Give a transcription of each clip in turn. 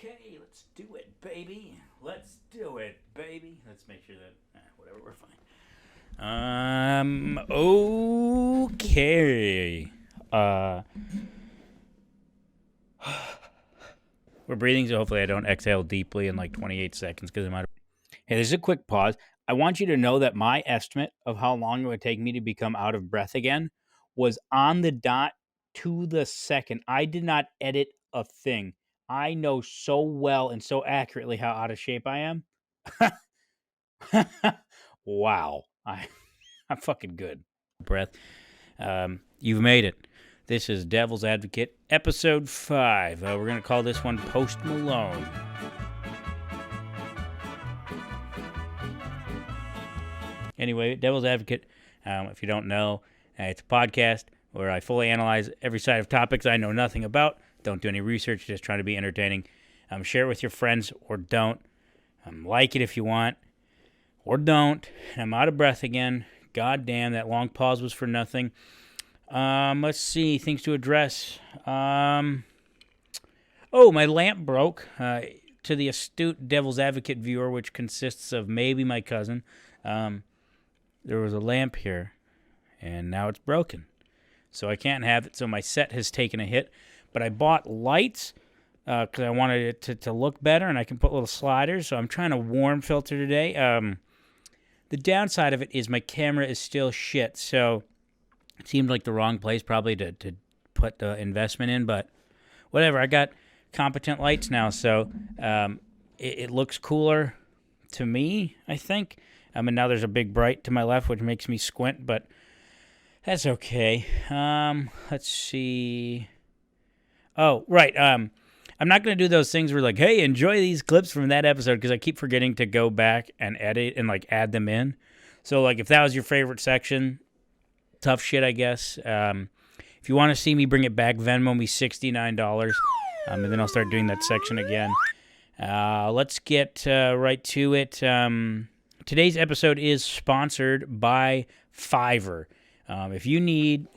Okay, let's do it, baby. Let's do it, baby. Let's make sure that whatever, we're fine. Okay. We're breathing, so hopefully I don't exhale deeply in like 28 seconds because I'm out of. Hey, this is a quick pause. I want you to know that my estimate of how long it would take me to become out of breath again was on the dot to the second. I did not edit a thing. I know so well and so accurately how out of shape I am. Wow. I'm fucking good. Breath. You've made it. This is Devil's Advocate, episode 5. We're going to call this one Post Malone. Anyway, Devil's Advocate, if you don't know, it's a podcast where I fully analyze every side of topics I know nothing about. Don't do any research, just trying to be entertaining. Share it with your friends or don't. Like it if you want or don't. I'm out of breath again. God damn, that long pause was for nothing. Let's see, things to address. My lamp broke. To the astute Devil's Advocate viewer, which consists of maybe my cousin, there was a lamp here, and now it's broken. So I can't have it, so my set has taken a hit. But I bought lights because I wanted it to look better, and I can put little sliders, so I'm trying to warm filter today. The downside of it is my camera is still shit, so it seemed like the wrong place probably to put the investment in, but whatever. I got competent lights now, so it looks cooler to me, I think. And now there's a big bright to my left, which makes me squint, but that's okay. Let's see. Oh, right. I'm not going to do those things where like, hey, enjoy these clips from that episode, because I keep forgetting to go back and edit and like add them in. So like if that was your favorite section, tough shit, I guess. If you want to see me bring it back, Venmo me $69, and then I'll start doing that section again. Let's get right to it. Today's episode is sponsored by Fiverr. If you need,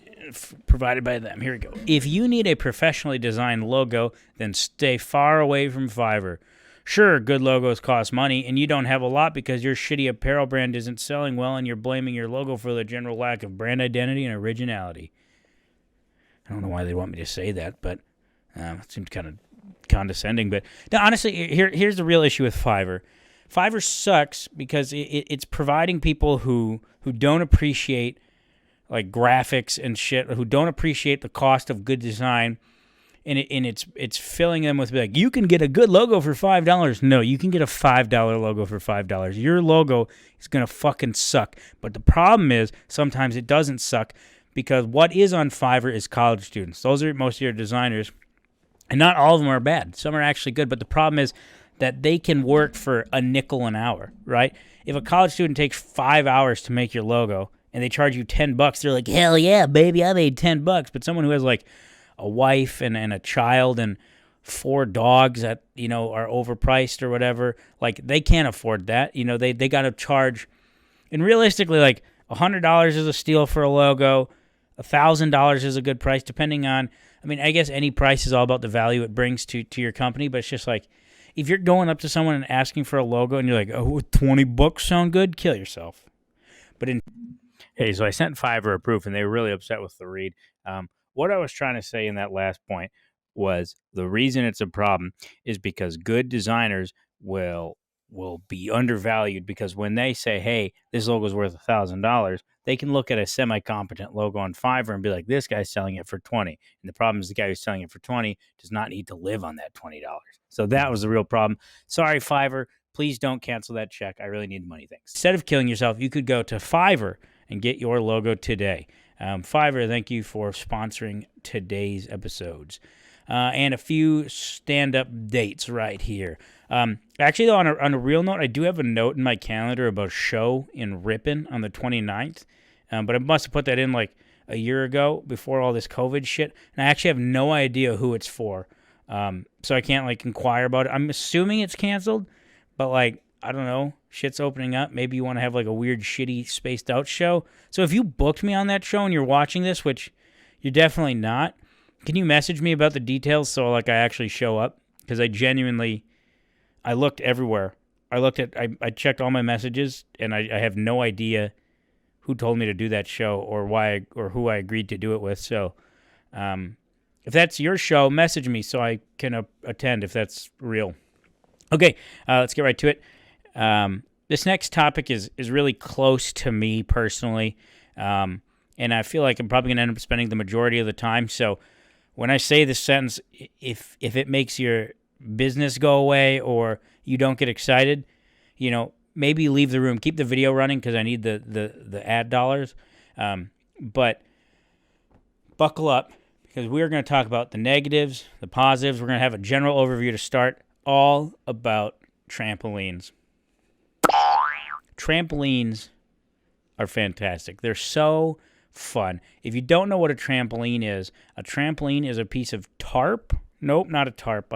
provided by them, here we go. If you need a professionally designed logo, then stay far away from Fiverr. Sure, good logos cost money, and you don't have a lot because your shitty apparel brand isn't selling well, and you're blaming your logo for the general lack of brand identity and originality. I don't know why they want me to say that, but it seems kind of condescending. But no, honestly, here's the real issue with Fiverr. Fiverr sucks because it's providing people who don't appreciate like graphics and shit, who don't appreciate the cost of good design, and it's filling them with like, you can get a good logo for $5. No, you can get a $5 logo for $5. Your logo is gonna fucking suck. But the problem is sometimes it doesn't suck because what is on Fiverr is college students. Those are most of your designers, and not all of them are bad. Some are actually good, but the problem is that they can work for a nickel an hour, right? If a college student takes 5 hours to make your logo and they charge you $10, they're like, hell yeah, baby, I made $10. But someone who has like a wife and a child and 4 dogs that, are overpriced or whatever, like they can't afford that. They got to charge, and realistically, like $100 is a steal for a logo. $1,000 is a good price, depending on, I guess any price is all about the value it brings to your company, but it's just like, if you're going up to someone and asking for a logo and you're like, oh, $20 sound good? Kill yourself. Hey, so I sent Fiverr a proof, and they were really upset with the read. What I was trying to say in that last point was the reason it's a problem is because good designers will be undervalued, because when they say, hey, this logo is worth $1,000, they can look at a semi-competent logo on Fiverr and be like, this guy's selling it for $20. And the problem is the guy who's selling it for $20 does not need to live on that $20. So that was the real problem. Sorry, Fiverr. Please don't cancel that check. I really need the money. Thanks. Instead of killing yourself, you could go to Fiverr and get your logo today. Fiverr, thank you for sponsoring today's episodes. And a few stand-up dates right here. Actually, though, on a real note, I do have a note in my calendar about a show in Ripon on the 29th. But I must have put that in like a year ago before all this COVID shit. And I actually have no idea who it's for. So I can't like inquire about it. I'm assuming it's canceled, but like, I don't know. Shit's opening up. Maybe you want to have like a weird, shitty, spaced out show. So if you booked me on that show and you're watching this, which you're definitely not, can you message me about the details so like I actually show up? because I looked everywhere. I checked all my messages, and I have no idea who told me to do that show or why or who I agreed to do it with. So, if that's your show, message me so I can attend if that's real. Okay, let's get right to it. This next topic is really close to me personally, and I feel like I'm probably going to end up spending the majority of the time. So when I say this sentence, if it makes your business go away or you don't get excited, maybe leave the room. Keep the video running because I need the ad dollars. But buckle up because we're going to talk about the negatives, the positives. We're going to have a general overview to start, all about trampolines. Trampolines are fantastic. They're so fun. If you don't know what a trampoline is a piece of tarp. Nope, not a tarp.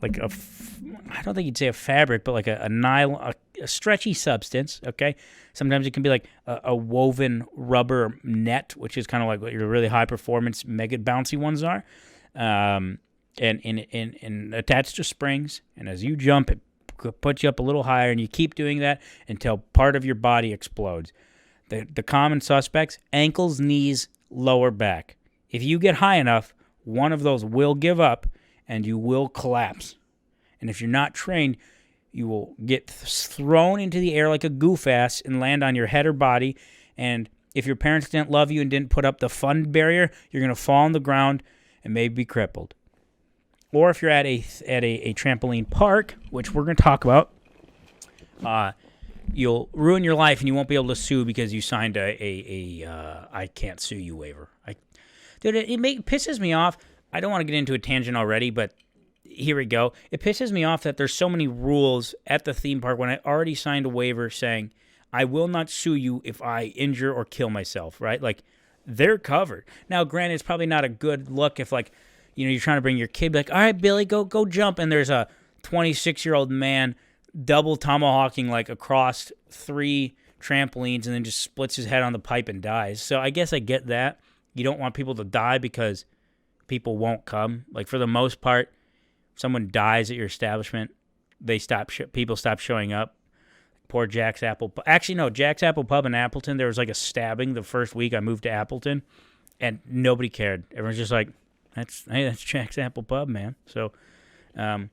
Like I don't think you'd say a fabric, but like a nylon, a stretchy substance, okay? Sometimes it can be like a woven rubber net, which is kind of like what your really high-performance, mega bouncy ones are, and attached to springs. And as you jump, it puts you up a little higher, and you keep doing that until part of your body explodes. The common suspects, ankles, knees, lower back. If you get high enough, one of those will give up, and you will collapse. And if you're not trained, you will get thrown into the air like a goof-ass and land on your head or body. And if your parents didn't love you and didn't put up the fun barrier, you're going to fall on the ground and maybe be crippled. Or if you're at a trampoline park, which we're going to talk about, you'll ruin your life and you won't be able to sue because you signed a I can't sue you waiver. Dude, it pisses me off. I don't want to get into a tangent already, but here we go. It pisses me off that there's so many rules at the theme park when I already signed a waiver saying I will not sue you if I injure or kill myself, right? Like, they're covered. Now, granted, it's probably not a good look if, like, you're trying to bring your kid, like, all right, Billy, go jump, and there's a 26-year-old man double tomahawking, like, across 3 trampolines and then just splits his head on the pipe and dies. So I guess I get that. You don't want people to die because people won't come. Like, for the most part, if someone dies at your establishment, people stop showing up. Poor Jack's Apple. Actually, no, Jack's Apple Pub in Appleton, there was like a stabbing the first week I moved to Appleton, and nobody cared. Everyone's just like, that's Jack's Apple Pub, man. So, I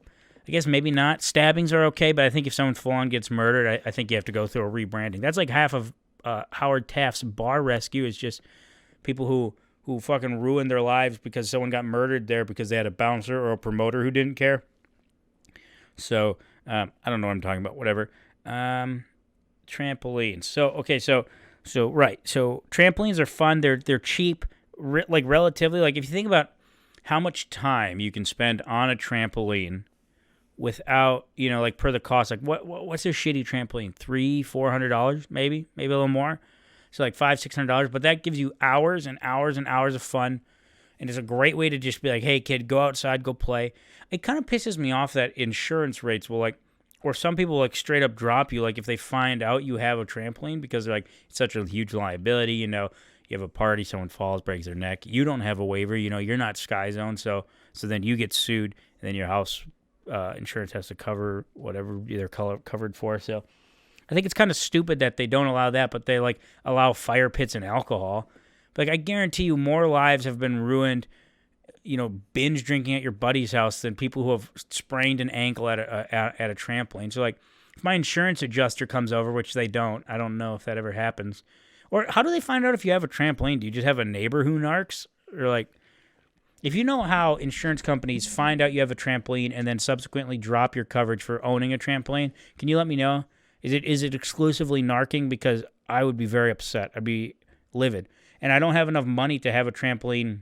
guess maybe not. Stabbings are okay, but I think if someone full-on gets murdered, I think you have to go through a rebranding. That's like half of Howard Taft's bar rescue is just people who fucking ruined their lives because someone got murdered there because they had a bouncer or a promoter who didn't care. So, I don't know what I'm talking about. Whatever. Trampolines. So right. So trampolines are fun. They're cheap, like relatively. Like if you think about how much time you can spend on a trampoline without, like per the cost, like what's a shitty trampoline? $300-$400, maybe a little more. So like $500-$600, but that gives you hours and hours and hours of fun, and it's a great way to just be like, hey kid, go outside, go play. It kind of pisses me off that insurance rates will or some people like straight up drop you, like if they find out you have a trampoline because they're like, it's such a huge liability, you have a party, someone falls, breaks their neck, you don't have a waiver, you're not Sky Zone, so then you get sued, and then your house insurance has to cover whatever they're covered for. So I think it's kind of stupid that they don't allow that, but they like allow fire pits and alcohol. But like, I guarantee you more lives have been ruined, binge drinking at your buddy's house than people who have sprained an ankle at a trampoline. So like, if my insurance adjuster comes over, which they don't, I don't know if that ever happens. Or how do they find out if you have a trampoline? Do you just have a neighbor who narcs? Or like, if you know how insurance companies find out you have a trampoline and then subsequently drop your coverage for owning a trampoline, can you let me know? Is it exclusively narking? Because I would be very upset. I'd be livid. And I don't have enough money to have a trampoline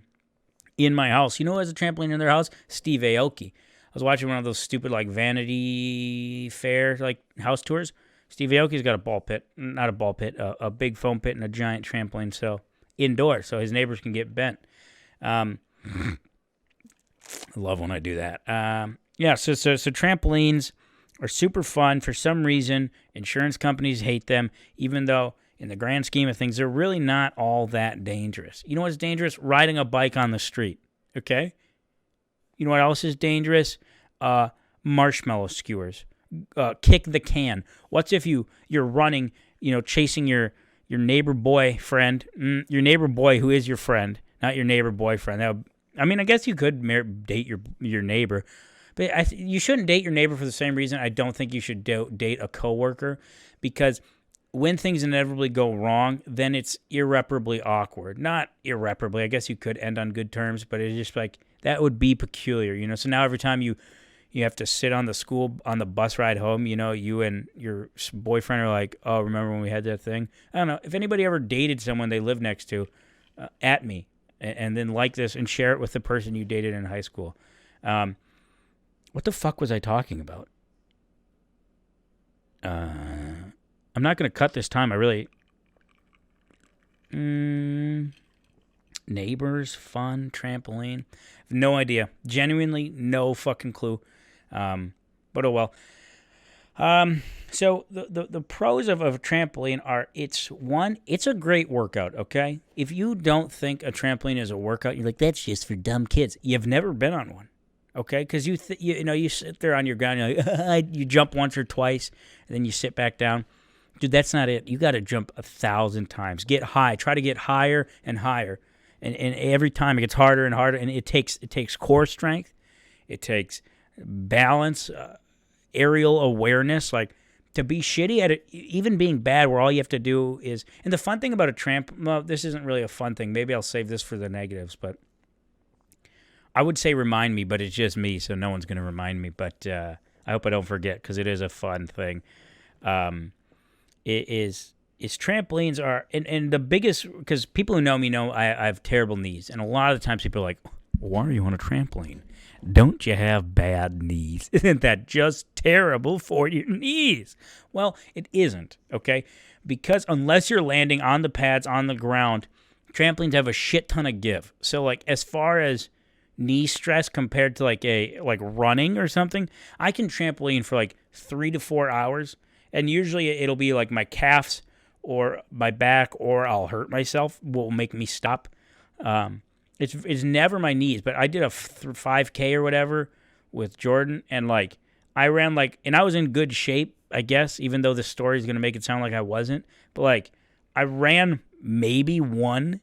in my house. You know who has a trampoline in their house? Steve Aoki. I was watching one of those stupid like Vanity Fair like house tours. Steve Aoki's got a ball pit. Not a ball pit. A big foam pit and a giant trampoline. So indoors, so his neighbors can get bent. I love when I do that. So trampolines are super fun. For some reason, insurance companies hate them, even though in the grand scheme of things, they're really not all that dangerous. You know what's dangerous? Riding a bike on the street, okay? You know what else is dangerous? marshmallow skewers, kick the can. What's if you're running, chasing your neighbor boyfriend, your neighbor boy who is your friend, not your neighbor boyfriend. I guess you could date your neighbor, but you shouldn't date your neighbor for the same reason I don't think you should date a coworker, because when things inevitably go wrong, then it's irreparably awkward. Not irreparably. I guess you could end on good terms, but it's just like that would be peculiar, So now every time you have to sit on the bus ride home, you and your boyfriend are like, oh, remember when we had that thing? I don't know. If anybody ever dated someone they lived next to, at me, and then like this and share it with the person you dated in high school. What the fuck was I talking about? I'm not going to cut this time. I really... Neighbors, fun, trampoline. No idea. Genuinely, no fucking clue. But oh well. So the pros of a trampoline are, it's a great workout, okay? If you don't think a trampoline is a workout, you're like, that's just for dumb kids. You've never been on one, okay? Because you sit there on your ground, you're like, you jump once or twice, and then you sit back down. Dude, that's not it. You got to jump 1,000 times. Get high. Try to get higher and higher. And every time it gets harder and harder, and it takes core strength. It takes balance, aerial awareness. Like, to be shitty at it, even being bad, where all you have to do is... And the fun thing about this isn't really a fun thing. Maybe I'll save this for the negatives, but... I would say remind me, but it's just me, so no one's going to remind me. But I hope I don't forget, because it is a fun thing. Trampolines are, and the biggest, because people who know me know I have terrible knees, and a lot of the times people are like, why are you on a trampoline? Don't you have bad knees? Isn't that just terrible for your knees? Well, it isn't, okay? Because unless you're landing on the pads on the ground, trampolines have a shit ton of give. So like, as far as knee stress compared to like running or something, I can trampoline for like 3 to 4 hours. And usually it'll be like my calves or my back, or I'll hurt myself, will make me stop. It's never my knees, but I did a 5K or whatever with Jordan, and like I ran and I was in good shape, I guess, even though the story is going to make it sound like I wasn't. But like I ran maybe one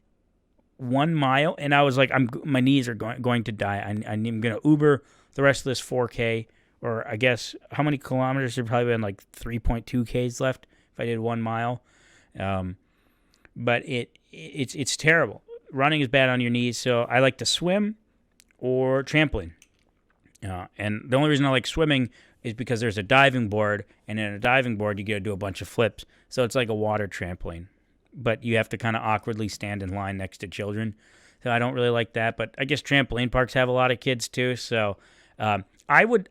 mile, and I was like, my knees are going to die. I'm going to Uber the rest of this 4K. Or I guess, how many kilometers? There probably been like 3.2 Ks left if I did 1 mile. But it's terrible. Running is bad on your knees, so I like to swim or trampoline. And the only reason I like swimming is because there's a diving board, and in a diving board you get to do a bunch of flips. So it's like a water trampoline. But you have to kind of awkwardly stand in line next to children. So I don't really like that. But I guess trampoline parks have a lot of kids too. So I would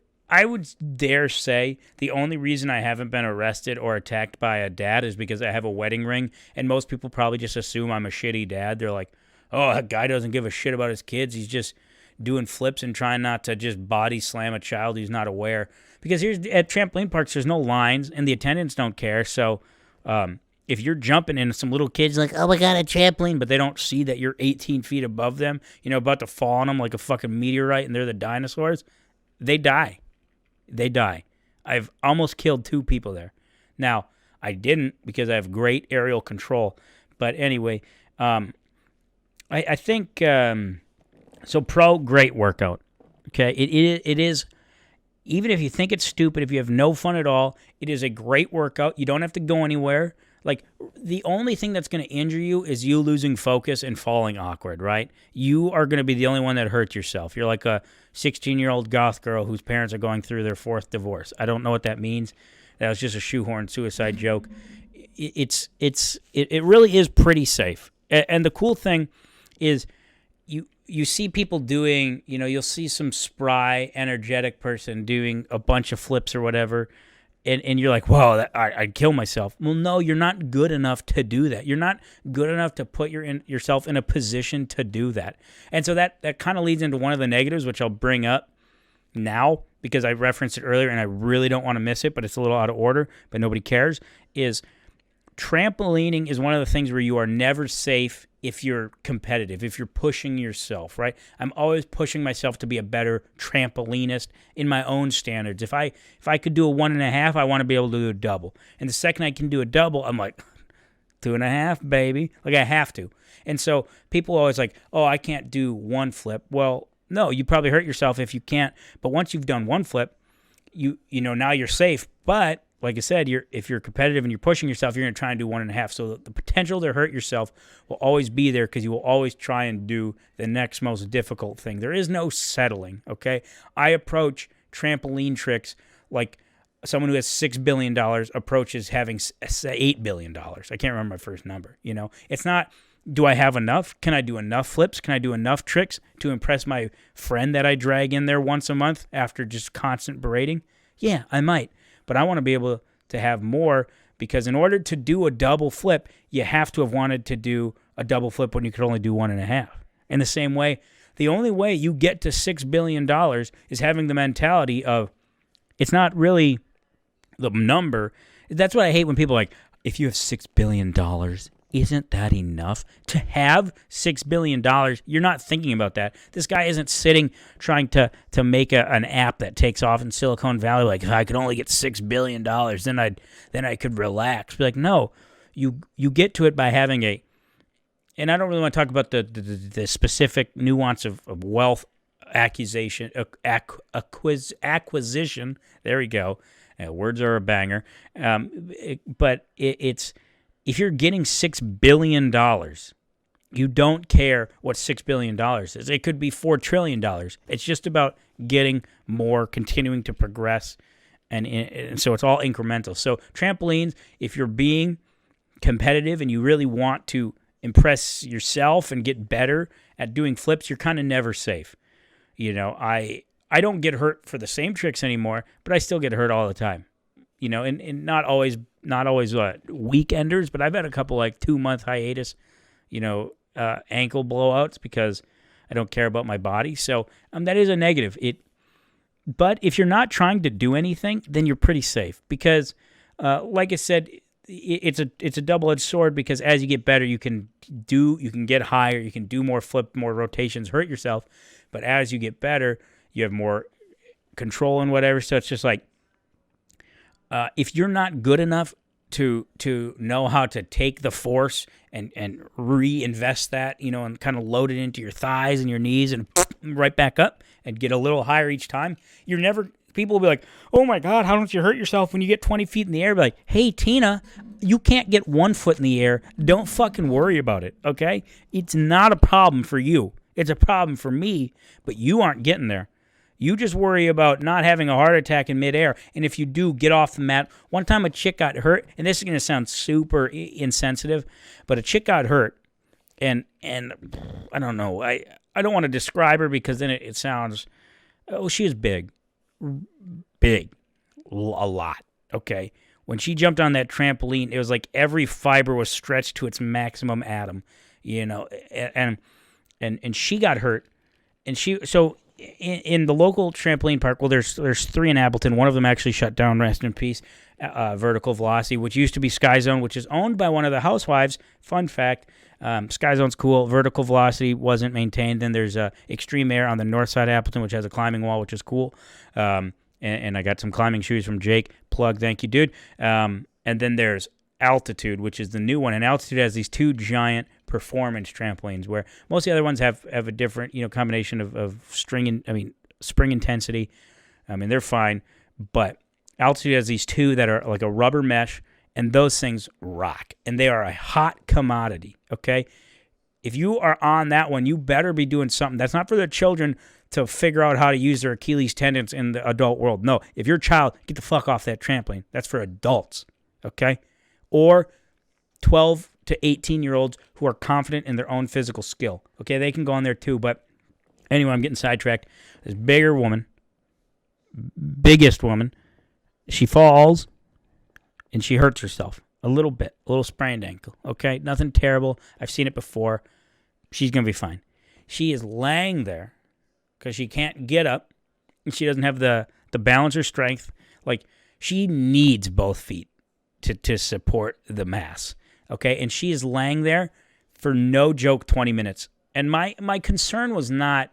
dare say the only reason I haven't been arrested or attacked by a dad is because I have a wedding ring, and most people probably just assume I'm a shitty dad. They're like, oh, that guy doesn't give a shit about his kids. He's just doing flips and trying not to just body slam a child who's not aware. Because at trampoline parks, there's no lines, and the attendants don't care. So if you're jumping and some little kid's like, oh my God, a trampoline, but they don't see that you're 18 feet above them, about to fall on them like a fucking meteorite, and they're the dinosaurs, they die. They die. I've almost killed 2 people there. Now, I didn't because I have great aerial control. But anyway, I think, so pro, great workout. Okay, it is, even if you think it's stupid, if you have no fun at all, it is a great workout. You don't have to go anywhere. Like, the only thing that's going to injure you is you losing focus and falling awkward, right? You are going to be the only one that hurts yourself. You're like a 16-year-old goth girl whose parents are going through their 4th divorce. I don't know what that means. That was just a shoehorn suicide joke. It really is pretty safe. And the cool thing is you see people doing, you'll see some spry, energetic person doing a bunch of flips or whatever, and you're like, whoa, I'd kill myself. Well, no, you're not good enough to do that. You're not good enough to put yourself in a position to do that. And so that kind of leads into one of the negatives, which I'll bring up now because I referenced it earlier and I really don't want to miss it, but it's a little out of order, but nobody cares, is trampolining is one of the things where you are never safe if you're competitive, if you're pushing yourself, right? I'm always pushing myself to be a better trampolinist in my own standards. If I could do a 1.5, I want to be able to do a double. And the second I can do a double, I'm like, 2.5, baby. Like, I have to. And so people are always like, oh, I can't do one flip. Well, no, you probably hurt yourself if you can't. But once you've done one flip, you know, now you're safe. But like I said, if you're competitive and you're pushing yourself, you're going to try and do 1.5. So the potential to hurt yourself will always be there because you will always try and do the next most difficult thing. There is no settling, okay? I approach trampoline tricks like someone who has $6 billion approaches having $8 billion. I can't remember my first number, you know? It's not, do I have enough? Can I do enough flips? Can I do enough tricks to impress my friend that I drag in there once a month after just constant berating? Yeah, I might. But I want to be able to have more because in order to do a double flip, you have to have wanted to do a double flip when you could only do 1.5. In the same way, the only way you get to $6 billion is having the mentality of it's not really the number. That's what I hate when people are like, if you have $6 billion, isn't that enough? To have $6 billion, you're not thinking about that. This guy isn't sitting trying to make an app that takes off in Silicon Valley like, if I could only get $6 billion, then I could relax. Be like, no, you get to it by having a, and I don't really want to talk about the specific nuance of wealth acquisition. There we go. Words are a banger. But it's, if you're getting $6 billion, you don't care what $6 billion is. It could be $4 trillion. It's just about getting more, continuing to progress, and so it's all incremental. So trampolines, if you're being competitive and you really want to impress yourself and get better at doing flips, you're kind of never safe. You know, I don't get hurt for the same tricks anymore, but I still get hurt all the time. You know, and not always weekenders, but I've had a couple like 2-month hiatus, you know, ankle blowouts because I don't care about my body. So that is a negative. But if you're not trying to do anything, then you're pretty safe because, like I said, it's a double-edged sword because as you get better, you can get higher, you can do more flip, more rotations, hurt yourself. But as you get better, you have more control and whatever. So it's just like, if you're not good enough to know how to take the force and reinvest that, you know, and kind of load it into your thighs and your knees and right back up and get a little higher each time, people will be like, oh my God, how don't you hurt yourself when you get 20 feet in the air? Be like, hey, Tina, you can't get 1 foot in the air. Don't fucking worry about it, okay? It's not a problem for you. It's a problem for me, but you aren't getting there. You just worry about not having a heart attack in midair. And if you do, get off the mat. One time a chick got hurt, and this is going to sound super insensitive, but a chick got hurt, and I don't know. I don't want to describe her because then it sounds, oh, she is big. Big. A lot. Okay. When she jumped on that trampoline, it was like every fiber was stretched to its maximum atom, you know, and she got hurt. And in the local trampoline park, well, there's 3 in Appleton. One of them actually shut down, rest in peace, Vertical Velocity, which used to be Sky Zone, which is owned by one of the housewives. Fun fact, Sky Zone's cool. Vertical Velocity wasn't maintained. Then there's Extreme Air on the north side of Appleton, which has a climbing wall, which is cool. And I got some climbing shoes from Jake. Plug, thank you, dude. And then there's Altitude, which is the new one. And Altitude has these 2 giant performance trampolines where most of the other ones have a different, you know, combination of spring intensity. I mean, they're fine, but Altitude has these 2 that are like a rubber mesh, and those things rock, and they are a hot commodity, okay? If you are on that one, you better be doing something. That's not for the children to figure out how to use their Achilles tendons in the adult world. No, if you're a child, get the fuck off that trampoline. That's for adults, okay? Or 12 to 18-year-olds who are confident in their own physical skill. Okay, they can go on there too, but anyway, I'm getting sidetracked. This biggest woman, she falls and she hurts herself a little bit, a little sprained ankle, okay? Nothing terrible. I've seen it before. She's going to be fine. She is laying there because she can't get up and she doesn't have the balance or strength. Like, she needs both feet. to support the mass. Okay, and she is laying there for no joke 20 minutes. And my concern was not,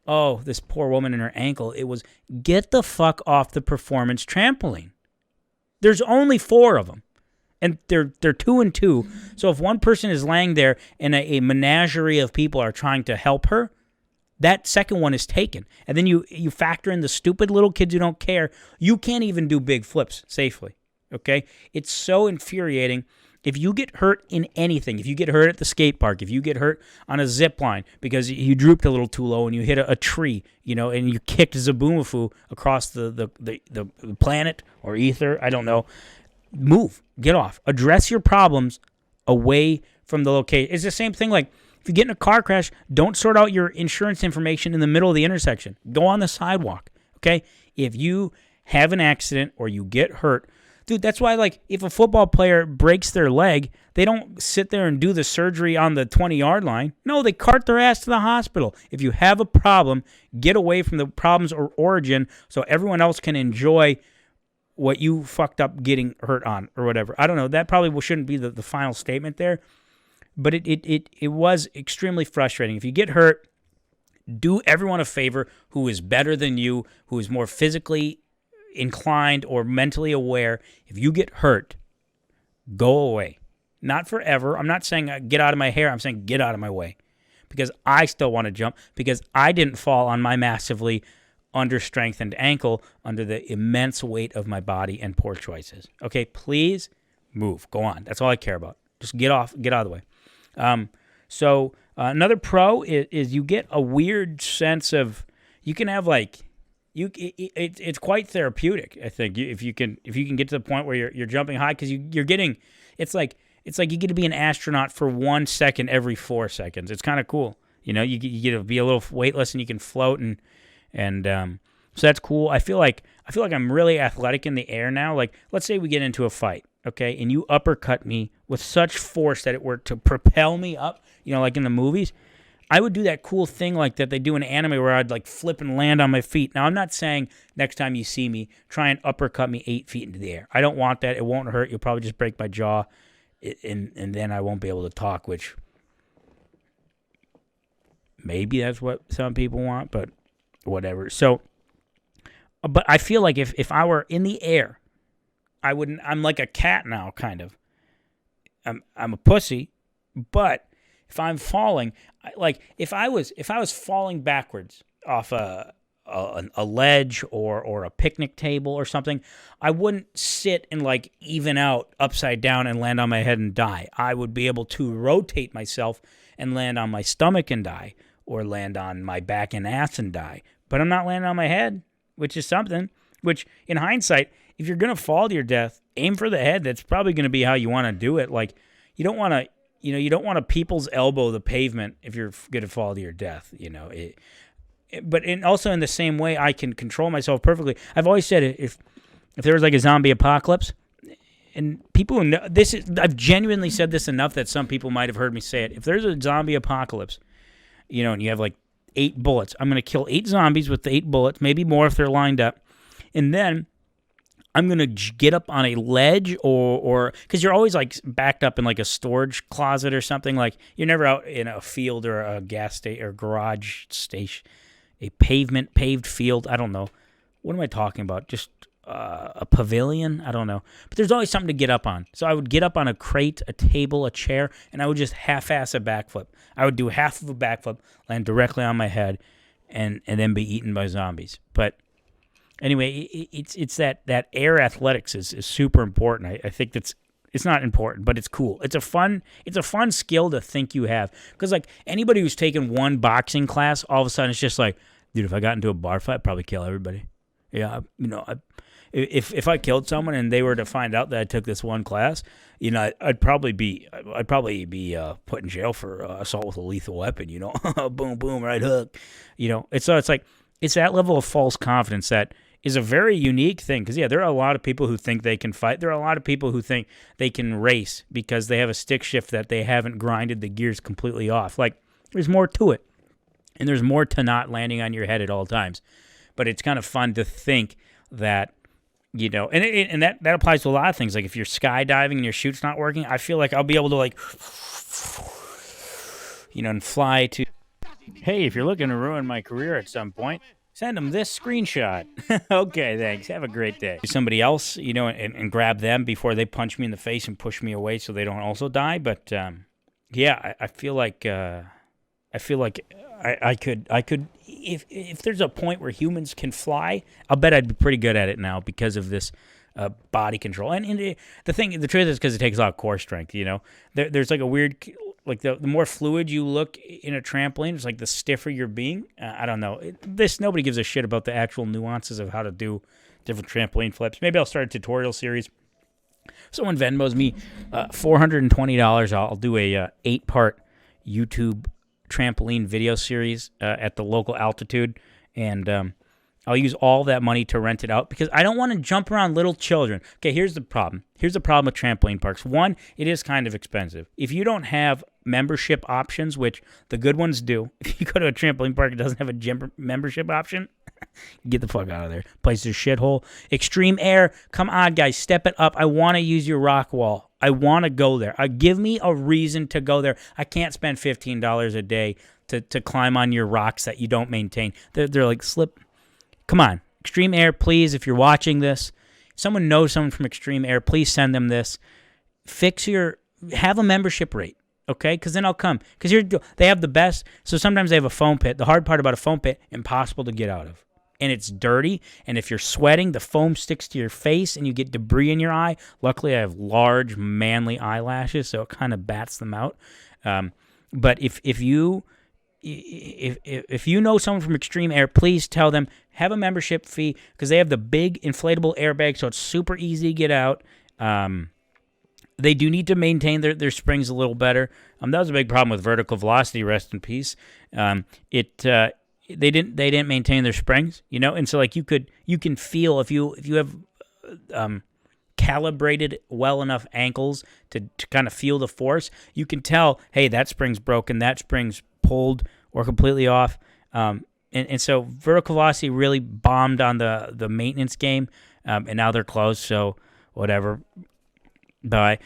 oh, this poor woman and her ankle. It was, get the fuck off the performance trampoline. There's only 4 of them. And they're 2 and 2. So if one person is laying there and a menagerie of people are trying to help her, that second one is taken. And then you factor in the stupid little kids who don't care. You can't even do big flips safely. Okay? It's so infuriating. If you get hurt in anything, if you get hurt at the skate park, if you get hurt on a zip line because you drooped a little too low and you hit a tree, and you kicked Zaboomafoo across the planet or ether, I don't know, move, get off, address your problems away from the location. It's the same thing like if you get in a car crash, don't sort out your insurance information in the middle of the intersection. Go on the sidewalk, okay? If you have an accident or you get hurt, dude, that's why, like, if a football player breaks their leg, they don't sit there and do the surgery on the 20-yard line. No, they cart their ass to the hospital. If you have a problem, get away from the problem's origin so everyone else can enjoy what you fucked up getting hurt on or whatever. I don't know. That probably shouldn't be the final statement there. But it was extremely frustrating. If you get hurt, do everyone a favor who is better than you, who is more physically inclined or mentally aware. If you get hurt, go away. Not forever. I'm not saying get out of my hair. I'm saying get out of my way. Because I still want to jump. Because I didn't fall on my massively under-strengthened ankle under the immense weight of my body and poor choices. Okay, please move. Go on. That's all I care about. Just get out of the way. So another pro is you get a weird sense of, you can have like, it's quite therapeutic, I think, if you can get to the point where you're jumping high, because you're getting, it's like you get to be an astronaut for 1 second every 4 seconds. It's kind of cool. You get to be a little weightless and you can float and so that's cool. I feel like I'm really athletic in the air now. Like, let's say we get into a fight, okay, and you uppercut me with such force that it were to propel me up, like in the movies. I would do that cool thing like that they do in anime where I'd like flip and land on my feet. Now, I'm not saying next time you see me, try and uppercut me 8 feet into the air. I don't want that. It won't hurt. You'll probably just break my jaw, and then I won't be able to talk, which maybe that's what some people want, but whatever. So, but I feel like if I were in the air, I'm like a cat now, kind of. I'm a pussy, but if I'm falling, like if I was falling backwards off a ledge or a picnic table or something, I wouldn't sit and like even out upside down and land on my head and die. I would be able to rotate myself and land on my stomach and die, or land on my back and ass and die. But I'm not landing on my head, which is something. Which, in hindsight, if you're gonna fall to your death, aim for the head. That's probably gonna be how you want to do it. Like, you don't want to. You don't want to people's elbow the pavement if you're going to fall to your death, But also in the same way, I can control myself perfectly. I've always said if there was like a zombie apocalypse, and people who know this, I've genuinely said this enough that some people might have heard me say it. If there's a zombie apocalypse, and you have like 8 bullets, I'm going to kill 8 zombies with the 8 bullets, maybe more if they're lined up, and then I'm going to get up on a ledge or because you're always like backed up in like a storage closet or something. Like, you're never out in a field or a gas station or garage station, a paved field. I don't know. What am I talking about? Just a pavilion? I don't know. But there's always something to get up on. So I would get up on a crate, a table, a chair, and I would just half-ass a backflip. I would do half of a backflip, land directly on my head, and then be eaten by zombies. But anyway, it's that air athletics is super important. I think it's not important, but it's cool. It's a fun skill to think you have. Because like anybody who's taken one boxing class, all of a sudden it's just like, dude, if I got into a bar fight, I'd probably kill everybody. Yeah, if I killed someone and they were to find out that I took this one class, I'd probably be put in jail for assault with a lethal weapon. Boom, boom, right hook. It's like it's that level of false confidence that is a very unique thing. Because, there are a lot of people who think they can fight. There are a lot of people who think they can race because they have a stick shift that they haven't grinded the gears completely off. Like, there's more to it. And there's more to not landing on your head at all times. But it's kind of fun to think that and that applies to a lot of things. Like if you're skydiving and your chute's not working, I feel like I'll be able to and fly to. Hey, if you're looking to ruin my career at some point, send them this screenshot. Okay, thanks. Have a great day. Somebody else, and grab them before they punch me in the face and push me away so they don't also die. But I feel like I could if there's a point where humans can fly, I'll bet I'd be pretty good at it now because of this body control. And the truth is because it takes a lot of core strength. There's like a weird. Like the more fluid you look in a trampoline, it's like the stiffer you're being. I don't know. Nobody gives a shit about the actual nuances of how to do different trampoline flips. Maybe I'll start a tutorial series. Someone Venmos me $420. I'll do a 8-part YouTube trampoline video series at the local altitude, and I'll use all that money to rent it out because I don't want to jump around little children. Okay, here's the problem. Here's the problem with trampoline parks. One, it is kind of expensive. If you don't have membership options, which the good ones do, if you go to a trampoline park that doesn't have a gym membership option, get the fuck out of there. Place is a shithole. Extreme Air, come on, guys, step it up. I want to use your rock wall. I want to go there. Give me a reason to go there. I can't spend $15 a day to climb on your rocks that you don't maintain. They're like slip. Come on, Extreme Air, please, if you're watching this, if someone knows someone from Extreme Air, please send them this. Have a membership rate, okay? Because then I'll come. Because they have the best, so sometimes they have a foam pit. The hard part about a foam pit, impossible to get out of. And it's dirty, and if you're sweating, the foam sticks to your face, and you get debris in your eye. Luckily, I have large, manly eyelashes, so it kind of bats them out. But if you know someone from Extreme Air, please tell them, have a membership fee, because they have the big inflatable airbag, so it's super easy to get out. They do need to maintain their springs a little better. That was a big problem with Vertical Velocity, rest in peace. They didn't maintain their springs, and so like you can feel if you have calibrated well enough ankles to kind of feel the force, you can tell, hey, that spring's broken, that spring's pulled or completely off. And so Vertical Velocity really bombed on the maintenance game, and now they're closed, so whatever. Bye.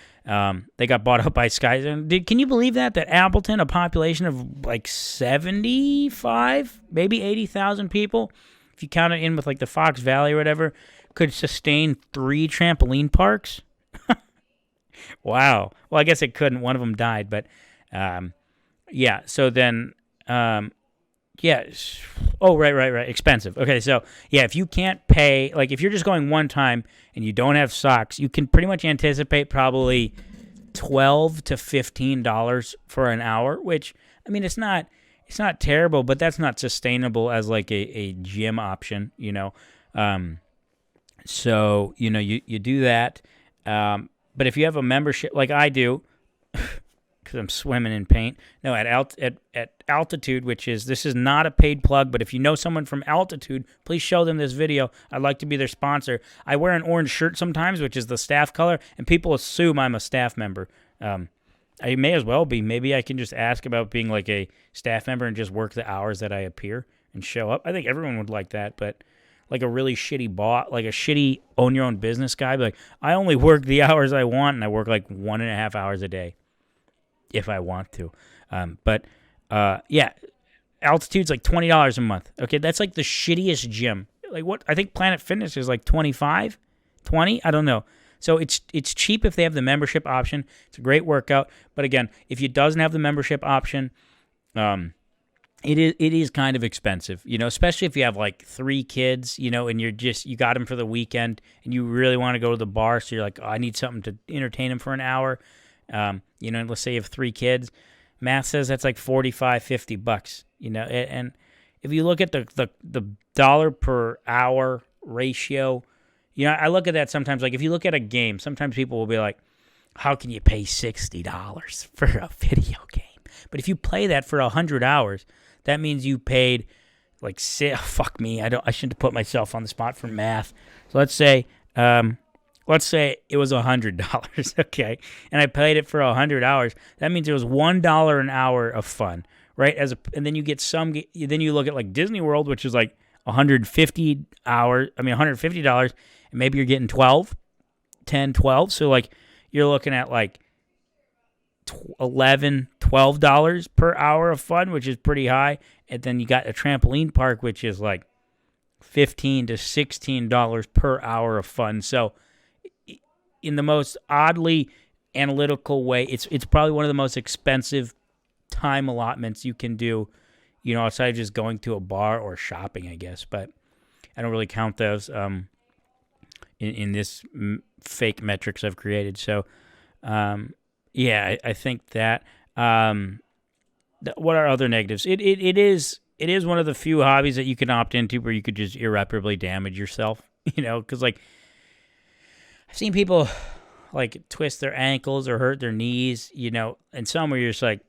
They got bought up by Sky. Can you believe that Appleton, a population of like 75, maybe 80,000 people, if you count it in with like the Fox Valley or whatever, could sustain 3 trampoline parks? Wow. Well, I guess it couldn't. One of them died, but yeah. So then, yes. Oh, right. Expensive. Okay, so yeah, if you can't pay, like if you're just going one time and you don't have socks, you can pretty much anticipate probably $12 to $15 for an hour, which, I mean, it's not terrible, but that's not sustainable as like a gym option, So, you do that. But if you have a membership like I do, because I'm swimming in paint. No, at Altitude, this is not a paid plug, but if you know someone from Altitude, please show them this video. I'd like to be their sponsor. I wear an orange shirt sometimes, which is the staff color, and people assume I'm a staff member. I may as well be. Maybe I can just ask about being like a staff member and just work the hours that I appear and show up. I think everyone would like that, but like a really shitty boss, like a shitty own your own business guy, be like, I only work the hours I want, and I work like 1.5 hours a day. If I want to. Yeah, Altitude's like $20 a month. Okay, that's like the shittiest gym. Like what? I think Planet Fitness is like 25, 20? I don't know. So it's cheap if they have the membership option. It's a great workout. But again, if it doesn't have the membership option, it is kind of expensive, especially if you have like 3 kids, and you got them for the weekend and you really want to go to the bar. So you're like, oh, I need something to entertain them for an hour. Let's say you have 3 kids, math says that's like $45-$50, and if you look at the dollar per hour ratio, I look at that sometimes, like if you look at a game, sometimes people will be like, how can you pay $60 for a video game? But if you play that for 100 hours, that means you paid like, fuck me, I shouldn't have put myself on the spot for math. So let's say it was $100, okay, and I played it for 100 hours. That means it was $1 an hour of fun, right? And then you get then you look at like Disney World, which is like $150, and maybe you're getting 10, 12. So like you're looking at like $11, $12 per hour of fun, which is pretty high. And then you got a trampoline park, which is like $15 to $16 per hour of fun. So in the most oddly analytical way, it's probably one of the most expensive time allotments you can do, outside of just going to a bar or shopping, I guess. But I don't really count those in this fake metrics I've created. So, yeah, I think that. What are other negatives? It is one of the few hobbies that you can opt into where you could just irreparably damage yourself. Because like I've seen people like twist their ankles or hurt their knees. And some where you're just like,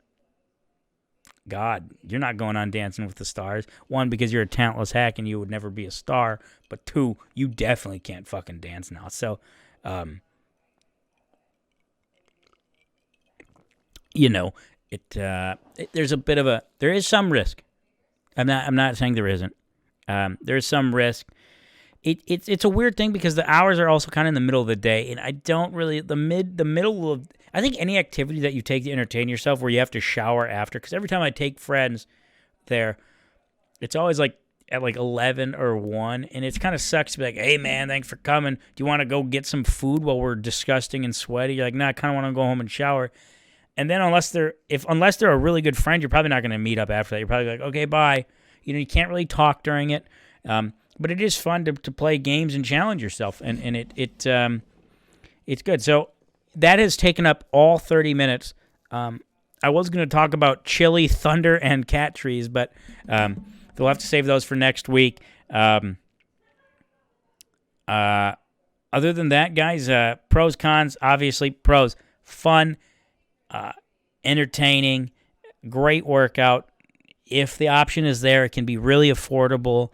God, you're not going on Dancing with the Stars. One, because you're a talentless hack and you would never be a star. But two, you definitely can't fucking dance now. So, there's a bit of there is some risk. I'm not saying there isn't. There is some risk. It's a weird thing because the hours are also kind of in the middle of the day, and I don't really the middle of. I think any activity that you take to entertain yourself where you have to shower after, because every time I take friends there, it's always like at like 11 or 1, and it kind of sucks to be like, hey man, thanks for coming. Do you want to go get some food while we're disgusting and sweaty? You're like, nah, I kind of want to go home and shower. And then unless they're a really good friend, you're probably not going to meet up after that. You're probably like, okay, bye. You can't really talk during it. But it is fun to play games and challenge yourself, and it's good. So that has taken up all 30 minutes. I was going to talk about chili, thunder, and cat trees, but we'll have to save those for next week. Other than that, guys, pros, cons, obviously pros, fun, entertaining, great workout. If the option is there, it can be really affordable.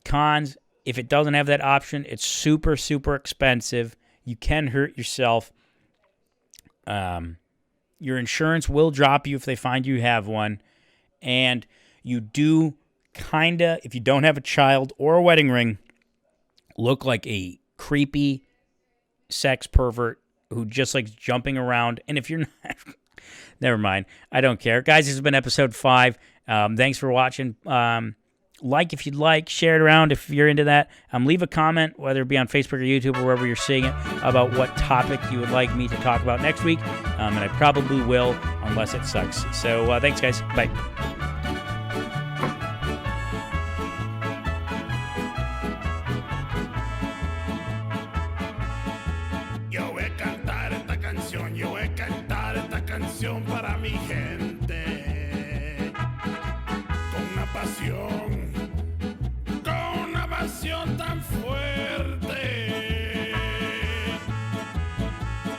Cons, if it doesn't have that option, it's super, super expensive. You can hurt yourself. Your insurance will drop you if they find you have one. And you do if you don't have a child or a wedding ring, look like a creepy sex pervert who just likes jumping around. And if you're not, never mind. I don't care. Guys, this has been episode 5. Thanks for watching. Like if you'd like, share it around if you're into that. Leave a comment, whether it be on Facebook or YouTube or wherever you're seeing it, about what topic you would like me to talk about next week. And I probably will, unless it sucks. So thanks, guys. Bye. Yo voy a cantar esta canción para mi gente. Con una pasión tan fuerte.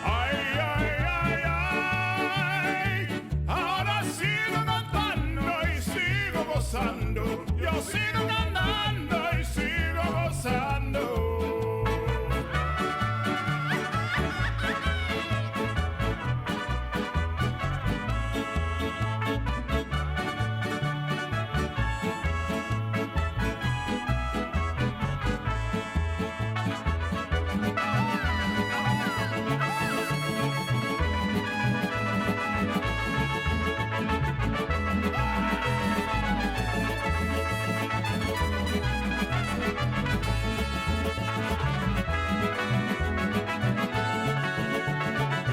Ay, ay, ay, ay. Ahora sigo cantando y sigo gozando. Yo sigo cantando.